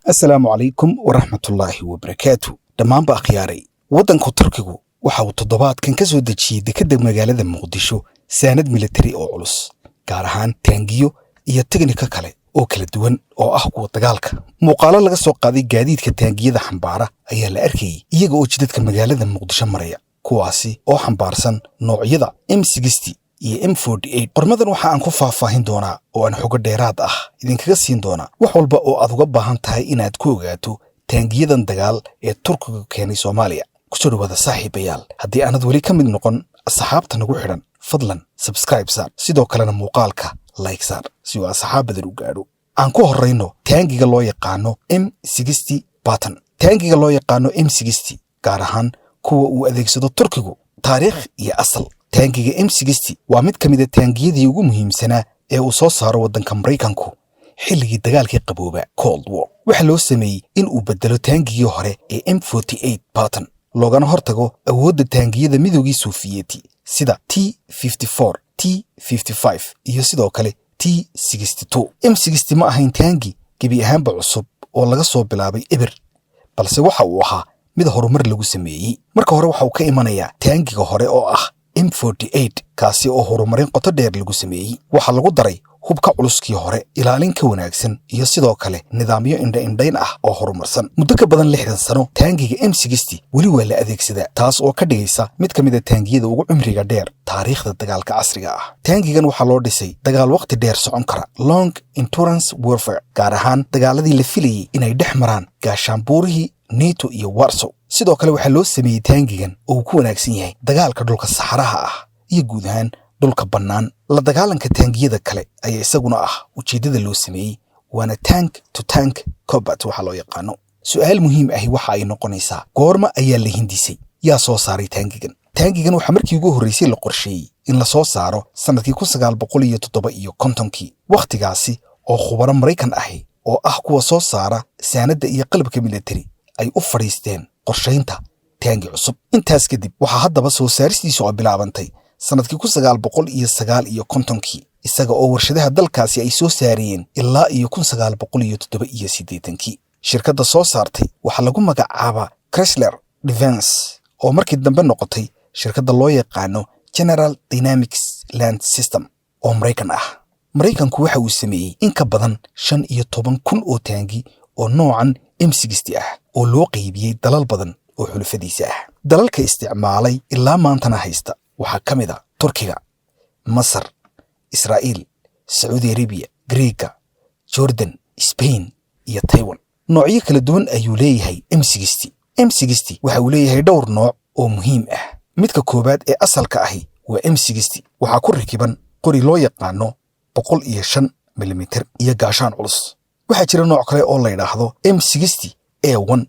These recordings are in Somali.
السلام عليكم ورحمة الله وبركاته. دمان باخياري ودنكو تركيغو waxa uu toddobaadkan ka soo dejiyay dekedda magaalada Muqdisho saanad military oo culus gaar ahaan taangiyo iyo teknika kale oo kala duwan oo ah kuwa dagaalka. Muuqaalo laga soo qaaday gaadiidka taangiyada xambaara ayaa la arkayay iyaga oo jidadka magaalada Muqdisho maraya, kuwaasi oo xambaarsan noocyada M60 iyo M48. Barnaamijkan waxa aan ku faahfaahin doonaa oo aan xogo dheeraad ah idinkaga siin doonaa wax walba oo aad uga baahan tahay inaad ku ogaato taangiyadan dagaal ee Turkiga keenay Soomaaliya. kusoo dhawaada saaxiibayaal, haddii aanad weli ka mid noqon asxaabta nagu xidhan fadlan subscribe saar, sidoo kalena muuqaalka like saar si uu asxaabadan u gaadho. aan ku horreyno taangiga loo yaqaano M60 Patton. Taangiga loo yaqaano M60 gaar ahaan kuwa uu adeegsado Turkigu taariikh iyo asal. taangiga M60 waa mid ka mid ah taangiyadii ugu muhiimsanaa ee uu soo saaro waddanka Mareykanku xilligii dagaalkii qabooba Cold War. waxa loo sameeyay in uu bedelo taangigii hore ee M48 Patton loogana hortago awoodda taangiyada midowgii Sofiyeeti sida T54, T55 iyo sidoo kale T62. M60 ma ahayn taangi gebi ahaanba cusub oo laga soo bilaabay eber, balse waxa uu ahaa mid horumar lagu sameeyey. marka hore waxa uu ka imanayaa taangiga hore oo ah M48, kaasi oo horumarin qoto dheer lagu sameeyey. waxa lagu daray hubka culuskii hore, ilaalin ka wanaagsan iyo sidoo kale nidaamyo indha-indhayn ah oo horumarsan. muddo ka badan 60 sano taangiga M60 weli waa la adeegsadaa, taas oo ka dhigaysa mid ka mid ah taangiyada ugu cimriga dheer taariikhda dagaalka casriga ah. taangigan waxaa loo dhisay dagaal waqti dheer socon kara, long endurance warfare, gaar ahaan dagaaladii la filayay inay dhex maraan gaashaanbuurihii NATO iyo Warsaw. sidoo kale waxaa loo sameeyey taangigan oo uu ku wanaagsan yahay dagaalka dhulka saxaraha ah iyo guud ahaan dhulka bannaan. la dagaalanka taangiyada kale ayaa isaguna ah ujeeddada loo sameeyey, waana tank to tank combat waxa loo yaqaano. su'aal muhiim ahi waxa ay noqonaysaa, goorma ayaa la hindisay? yaa soo saaray taangigan? taangigan waxaa markii ugu horreysay la qorsheeyey in la soo saaro sanadkii 1957. wakhtigaasi oo khubaro Mareykan ahi oo ah kuwa soo saara saanadda iyo qalabka military ay u fadhiisteen qorshaynta taangi cusub. intaas kadib waxaa haddaba soo saaristiisu oo bilaabantay sanadkii 1950, isaga oo warshadaha dalkaasi ay soo saariyeen ilaa iyo 1987. shirkadda soo saartay waxaa lagu magacaabaa Chrysler Defense oo markii dambe noqotay shirkadda loo yaqaano General Dynamics Land System oo Mareykan ah. Mareykanku waxa uu sameeyey in ka badan 15,000 oo taangi oo noocan M60 ah oo loo qaybiyey dalal badan oo xulafadiisa ah. dalalka isticmaalay ilaa maantana haysta waxaa ka mid ah Turkiga, Masar, Israa'iil, Saudi Arabia, Greeka, Jordan, Spain iyo Taiwan. noocyo kala duwan ayuu leeyahay M60. M60 waxa uu leeyahay dhowr nooc oo muhiim ah. midka koobaad ee asalka ahi waa M60. waxaa ku rakiban qori loo yaqaano 105 mm iyo gaashaan culus. waxaa jira nooc kale oo la yiraahdo M60A1,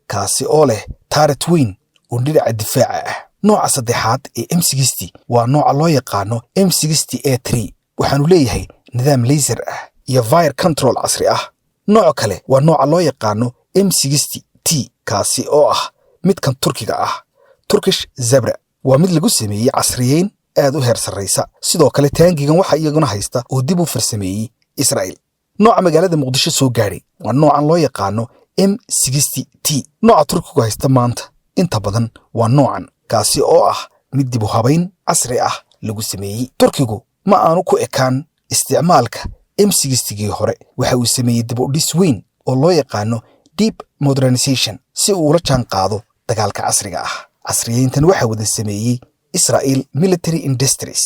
kaasi oo leh turret weyn oo dhinaca difaaca ah. nooca saddexaad ee M60 waa nooca loo yaqaano M60A3, waxaanu leeyahay nidaam laser ah iyo fire control casri ah. nooc kale waa nooca loo yaqaano M60T, kaasi oo ah midkan Turkiga ah, Turkish Zebra. waa mid lagu sameeyey casriyeyn aad u heer sarreysa. sidoo kale taangigan waxa iyaguna haysta oo dib u farsameeyey Israa'iil. nooca magaalada Muqdisho soo gaaray waa noocan loo yaqaano M60T. nooca Turkigu haysta maanta inta badan waa noocan, kaasi oo ah mid dib u habayn casri ah lagu sameeyey. Turkigu ma aanu ku ekaan isticmaalka M60gii hore, waxa uu sameeyey dib u dhis weyn oo loo yaqaano deep modernization si uu ula jaan qaado dagaalka casriga ah. casriyeyntan waxaa wada sameeyey Israel Military Industries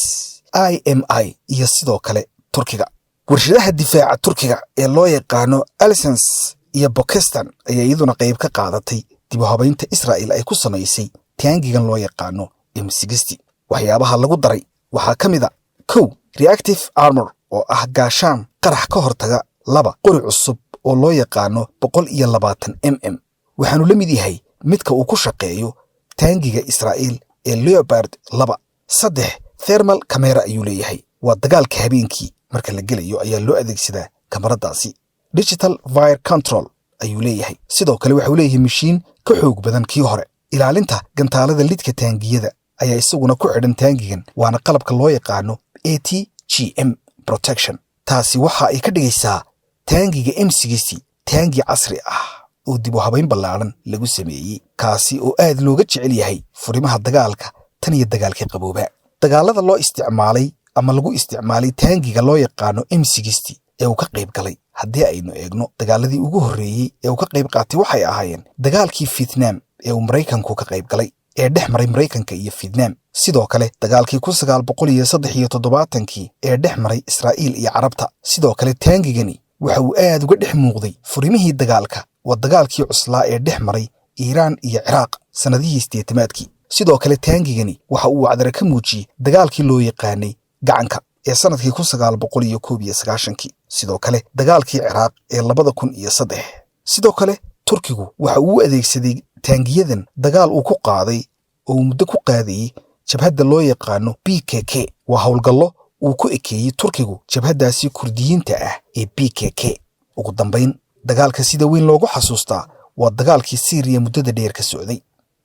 IMI iyo sidoo kale Turkiga. warshadaha difaaca Turkiga ee loo yaqaano Alsens iyo Pakistan ayaa iyaduna qayb ka qaadatay dib u habaynta Israa'iil ay ku samaysay taangigan loo yaqaano M60. waxyaabaha lagu daray waxaa ka mid ah 1. reactive armor oo ah gaashaan qarax ka hortaga. 2. qori cusub oo loo yaqaano 120 mm, waxaanu la mid yahay midka uu ku shaqeeyo taangiga Israa'iil ee Leopard 2. 3. thermal camera ayuu leeyahay, waa dagaalka habeenkii marka la gelayo ayaa loo adeegsadaa kamaradaasi. digital fire control ayuu leeyahay, sidoo kale waxa uu leeyahay mashiin ka xoog badan kii hore. ilaalinta gantaalada lidka taangiyada ayaa isaguna ku xidhan taangigan, waana qalabka loo yaqaano ATGM protection. taasi waxa ay ka dhigaysaa taangiga M60 taangi casri ah oo dib u habayn ballaaran lagu sameeyey kaasi oo aad looga jecel yahay furimaha dagaalka tan iyo dagaalkii qabooba. dagaalada loo isticmaalay ama lagu isticmaalay taangiga loo yaqaano M60 ee uu ka qayb galay haddii aynu eegno dagaaladii ugu horreeyey ee uu ka qayb qaatay waxay ahaayeen dagaalkii Vietnam ee uu Mareykanku ka qayb galay ee dhex maray Mareykanka iyo Vietnam, sidoo kale dagaalkii 1973 ee dhex maray Israa'iil iyo Carabta. sidoo kale taangigani waxa uu aad uga dhex muuqday furimihii dagaalka waa dagaalkii cuslaa ee dhex maray Iiraan iyo Ciraaq sanadihii 80-maadkii. sidoo kale taangigani waxa uu cadara ka muujiyey dagaalkii loo yaqaanay gacanka ee sanadkii 1991. sidoo kale dagaalkii Ciraaq ee 2003. sidoo kale Turkigu waxa uu adeegsaday taangiyadan dagaal uu ku qaaday oo muddo ku qaadayay jabhadda loo yaqaano PKK. waa howlgallo uu ku ekeeyey Turkigu jabhaddaasi Kurdiyiinta ah ee PKK. ugu dambayn dagaalka sida weyn loogu xasuustaa waa dagaalkii Syria muddada dheer ka socday.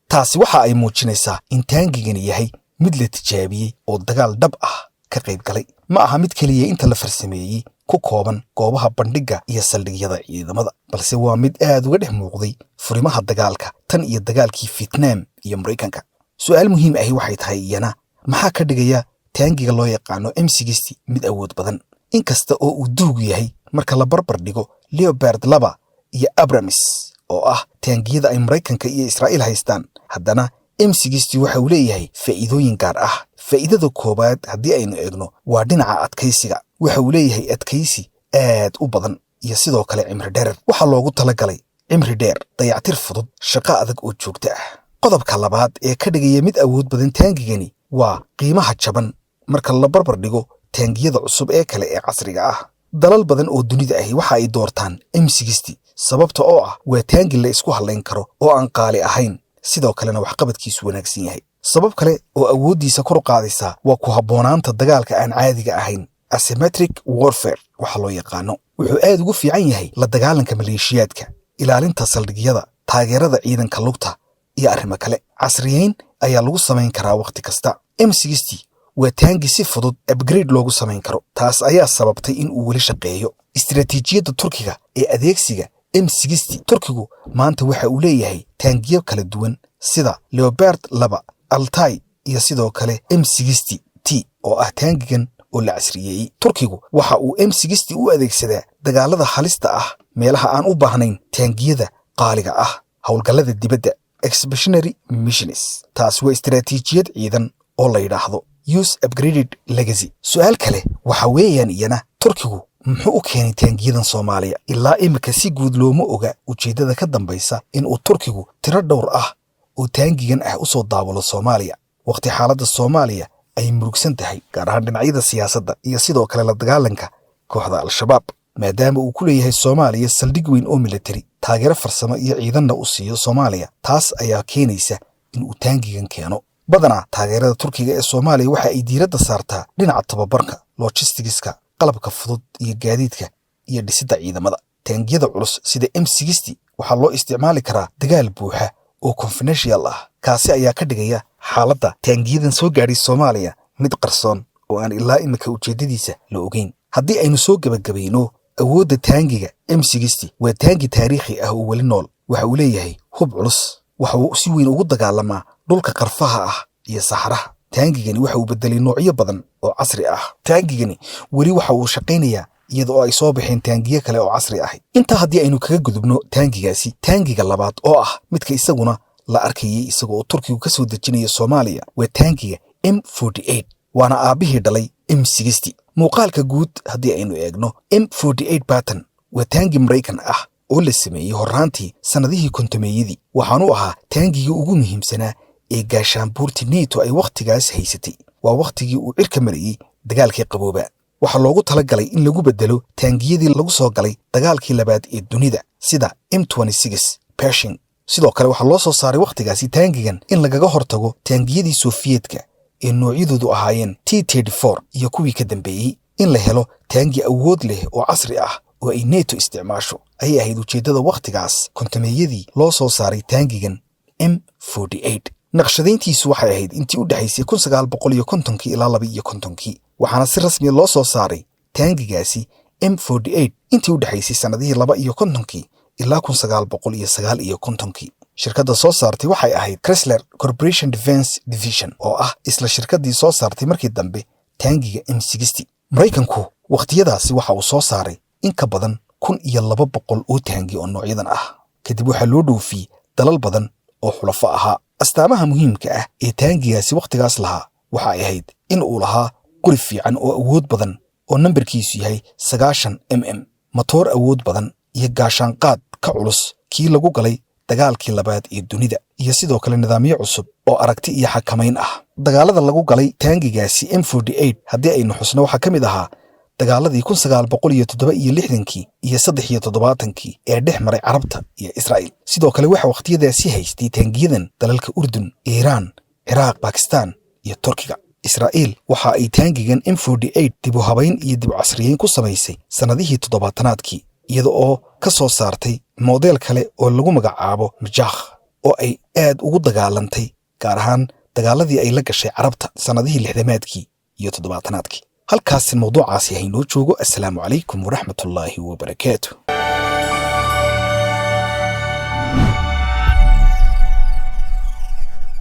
taasi waxa ay muujinaysaa in taangigani yahay mid la tijaabiyey oo dagaal dhab ah ka qayb galay. ma aha mid kaliya inta la farsameeyey ku kooban goobaha bandhiga iyo saldhigyada ciidamada, balse waa mid aad uga dhex muuqday furimaha dagaalka tan iyo dagaalkii Vietnam iyo Mareykanka. su'aal muhiim ah waxay tahay iyana maxaa ka dhigaya taangiga loo yaqaano M60 mid awood badan inkasta oo uu duug yahay marka la barbar dhigo Leopard 2 iyo Abrams oo ah taangiyada ay Mareykanka iyo Israa'iil haystaan. haddana M60 waxa uu leeyahay faa'iidooyin gaar ah. faa'iidada koobaad haddii aynu eegno waa dhinaca adkaysiga. waxa uu leeyahay adkaysi aad u badan iyo sidoo kale cimri dheer. waxaa loogu talagalay cimri dheer, dayactir fudud, shaqo adag oo joogto ah. qodobka labaad ee ka dhigaya mid awood badan taangigani waa qiimaha jaban marka la barbar dhigo taangiyada cusub ee kale ee casriga ah. dalal badan oo dunida ahi waxa ay doortaan M60 sababta oo ah waa taangi la isku halayn karo oo aan qaali ahayn, sidoo kalena waxqabadkiisu wanaagsan yahay. sabab kale oo awooddiisa kor u qaadaysa waa ku habboonaanta dagaalka aan caadiga ahayn asymmetric warfare waxa loo yaqaano. wuxuu aad ugu fiican yahay la dagaalanka maleeshiyaadka, ilaalinta saldhigyada, taageerada ciidanka lugta iyo arrimo kale. casriyeyn ayaa lagu samayn karaa waqti kasta. M60 waa taangi si fudud upgrade loogu samayn karo. taas ayaa sababtay in uu weli shaqeeyo. istiraatiijiyadda Turkiga ee adeegsiga M60. Turkigu maanta waxa uu leeyahay taangiyo kala duwan sida Leopard 2, Altay iyo sidoo kale M60T oo ah taangigan oo la casriyeeyey. Turkigu waxa uu M60 u adeegsadaa dagaalada halista ah, meelaha aan u baahnayn taangiyada qaaliga ah, howlgallada dibadda expeditionary missions. taas waa istiraatiijiyad ciidan oo la yidhaahdo use upgraded legacy. su'aal kale waxa weeyaan iyana Turkigu muxuu u keenay taangiyadan Soomaaliya? ilaa imika si guud looma oga ujeedada ka dambaysa in uu Turkigu tiro dhowr ah oo taangigan ah u soo daawalo Soomaaliya waqti xaaladda Soomaaliya ay murugsan tahay, gaar ahaan dhinacyada siyaasadda iyo sidoo kale la dagaalanka kooxda Al-Shabaab. maadaama uu ku leeyahay Soomaaliya saldhig weyn oo military, taageero farsamo iyo ciidanna u siiyo Soomaaliya, taas ayaa keenaysa in uu taangigan keeno. badanaa taageerada Turkiga ee Soomaaliya waxa ay diiradda saartaa dhinaca tababarka, logistics-ka, qalabka fudud iyo gaadiidka iyo dhisidda ciidamada. taangiyada culus sida M60 waxaa loo isticmaali karaa dagaal buuxa oo confidential ah. kaasi ayaa ka dhigaya xaaladda taangiyadan soo gaadhay Soomaaliya mid qarsoon oo aan ilaa imika ujeedadiisa la ogeyn. haddii aynu soo gabagabayno awoodda taangiga M60, waa taangi taariikhi ah oo weli nool. waxa uu leeyahay hub culus, waxa uu si weyn ugu dagaalamaa dhulka qarfaha ah iyo saxaraha. taangigani waxa uu bedelay noocyo badan oo casri ah. taangigani weli waxa uu shaqaynayaa iyadoo ay soo baxeen taangiyo kale oo casri ah. intaa haddii aynu kaga gudubno taangigaasi, taangiga labaad oo ah midka isaguna la arkayay isagoo Turkigu ka soo dejinaya Soomaaliya waa taangiga M48, waana aabihii dhalay M60. muuqaalka guud haddii aynu eegno, M48 Patton waa taangi Mareykan ah oo la sameeyey horraantii sanadihii 50-meeyadii. waxaanu ahaa taangigii ugu muhiimsanaa ee gaashaanbuurti NATO ay wakhtigaas haysatay. waa wakhtigii uu cirka marayey dagaalkii qabooba. waxaa loogu talagalay in lagu bedelo taangiyadii lagu soo galay dagaalkii labaad ee dunida sida M26 Pershing. sidoo kale waxaa loo soo saaray wakhtigaasi taangigan in lagaga hortago taangiyadii Soofiyeedka ee noocyadoodu ahaayeen T-34 iyo kuwii ka dambeeyey. in la helo taangi awood leh oo casri ah oo ay NATO isticmaasho ayay ahayd ujeeddada wakhtigaas 50-meeyadii loo soo saaray taangigan M48. naqshadayntiisu waxay ahayd intii u dhaxaysay 1950 ilaa 52, waxaana si rasmi loo soo saaray taangigaasi M48 intii u dhaxaysay sanadihii 52 ilaa 1959. shirkadda soo saartay waxay ahayd Chrysler Corporation Defense Division oo ah isla shirkaddii soo saartay markii dambe taangiga M60. Maraykanku waqtiyadaasi waxa uu soo saaray in ka badan 1200 oo taangi oo noocyadan ah. kadib waxaa loo dhoofiyey dalal badan oo xulafo ahaa. astaamaha muhiimka ah ee taangigaasi waqtigaas lahaa waxa ay ahayd in uu lahaa qori fiican oo awood badan oo nambarkiisu yahay 90 mm, matoor awood badan iyo gaashaanqaad ka culus kii lagu galay dagaalkii labaad ee dunida, iyo sidoo kale nidaamyo cusub oo aragti iyo xakamayn ah. dagaalada lagu galay taangigaasi M48 haddii aynu xusno waxaa ka mid ahaa dagaaladii 1967 iyo 73 ee dhex maray Carabta iyo Israa'iil. sidoo kale waxa waqtiyadaasi haystay taangiyadan dalalka Urdun, Iiraan, Ciraaq, Bakistaan iyo Turkiga. Israa'iil waxa ay taangigan M48 dib u habayn iyo dib u casriyeyn ku samaysay sanadihii 70-aadkii, iyada oo ka soo saartay model kale oo lagu magacaabo Majah oo ay aad ugu dagaalantay, gaar ahaan dagaaladii ay la gashay Carabta sanadihii 60-aadkii iyo 70-aadkii. halkaas mawduucaasi haynoo joogo. assalaamu calaykum waraxmatullaahi wabarakaatuh.